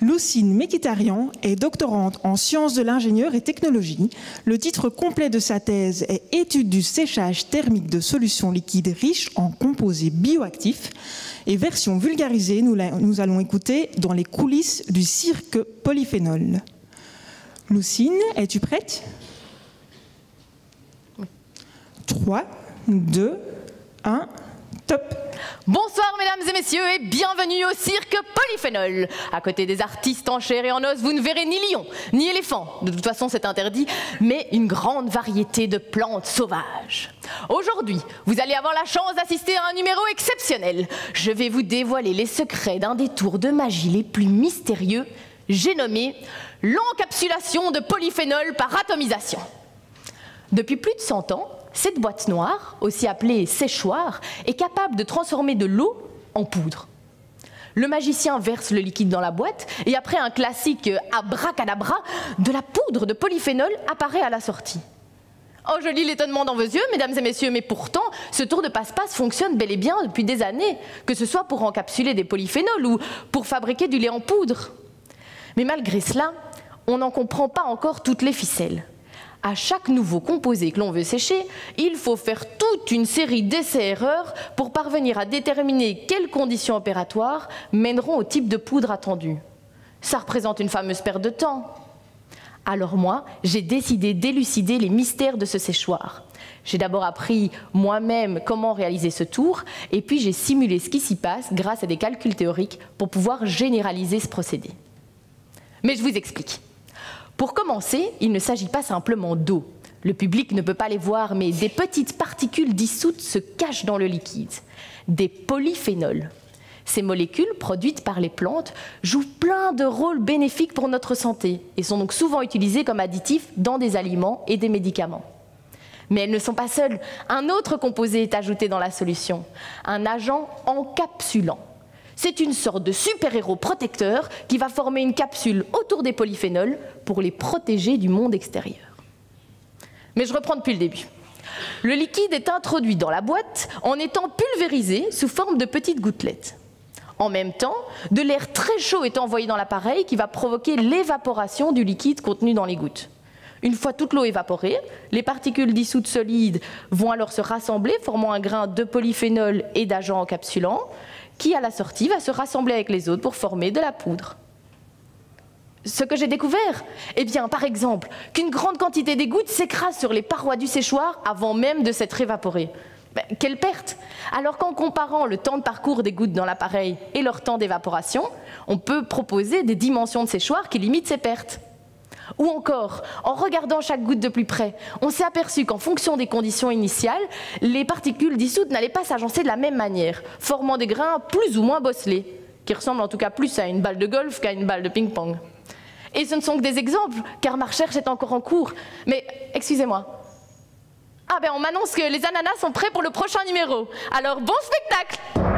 Lucine Mekitarian est doctorante en sciences de l'ingénieur et technologie. Le titre complet de sa thèse est « Étude du séchage thermique de solutions liquides riches en composés bioactifs » et version vulgarisée, nous allons écouter dans les coulisses du cirque polyphénol. Lucine, es-tu prête? 3, 2, 1, top! Bonsoir mesdames et messieurs et bienvenue au cirque Polyphénol. À côté des artistes en chair et en os, vous ne verrez ni lion, ni éléphant, de toute façon c'est interdit, mais une grande variété de plantes sauvages. Aujourd'hui, vous allez avoir la chance d'assister à un numéro exceptionnel. Je vais vous dévoiler les secrets d'un des tours de magie les plus mystérieux. J'ai nommé l'encapsulation de polyphénol par atomisation. Depuis plus de 100 ans, cette boîte noire, aussi appelée séchoir, est capable de transformer de l'eau en poudre. Le magicien verse le liquide dans la boîte et après un classique abracadabra, de la poudre de polyphénol apparaît à la sortie. Oh, je lis l'étonnement dans vos yeux, mesdames et messieurs, mais pourtant, ce tour de passe-passe fonctionne bel et bien depuis des années, que ce soit pour encapsuler des polyphénols ou pour fabriquer du lait en poudre. Mais malgré cela, on n'en comprend pas encore toutes les ficelles. À chaque nouveau composé que l'on veut sécher, il faut faire toute une série d'essais-erreurs pour parvenir à déterminer quelles conditions opératoires mèneront au type de poudre attendu. Ça représente une fameuse perte de temps. Alors moi, j'ai décidé d'élucider les mystères de ce séchoir. J'ai d'abord appris moi-même comment réaliser ce tour, et puis j'ai simulé ce qui s'y passe grâce à des calculs théoriques pour pouvoir généraliser ce procédé. Mais je vous explique. Pour commencer, il ne s'agit pas simplement d'eau. Le public ne peut pas les voir, mais des petites particules dissoutes se cachent dans le liquide. Des polyphénols. Ces molécules, produites par les plantes, jouent plein de rôles bénéfiques pour notre santé et sont donc souvent utilisées comme additifs dans des aliments et des médicaments. Mais elles ne sont pas seules. Un autre composé est ajouté dans la solution, un agent encapsulant. C'est une sorte de super-héros protecteur qui va former une capsule autour des polyphénols pour les protéger du monde extérieur. Mais je reprends depuis le début. Le liquide est introduit dans la boîte en étant pulvérisé sous forme de petites gouttelettes. En même temps, de l'air très chaud est envoyé dans l'appareil qui va provoquer l'évaporation du liquide contenu dans les gouttes. Une fois toute l'eau évaporée, les particules dissoutes solides vont alors se rassembler, formant un grain de polyphénol et d'agents encapsulants, qui à la sortie va se rassembler avec les autres pour former de la poudre. Ce que j'ai découvert, eh bien par exemple, qu'une grande quantité des gouttes s'écrase sur les parois du séchoir avant même de s'être évaporée. Quelle perte! Alors qu'en comparant le temps de parcours des gouttes dans l'appareil et leur temps d'évaporation, on peut proposer des dimensions de séchoir qui limitent ces pertes. Ou encore, en regardant chaque goutte de plus près, on s'est aperçu qu'en fonction des conditions initiales, les particules dissoutes n'allaient pas s'agencer de la même manière, formant des grains plus ou moins bosselés, qui ressemblent en tout cas plus à une balle de golf qu'à une balle de ping-pong. Et ce ne sont que des exemples, car ma recherche est encore en cours. Mais, excusez-moi. Ah ben on m'annonce que les ananas sont prêts pour le prochain numéro. Alors bon spectacle!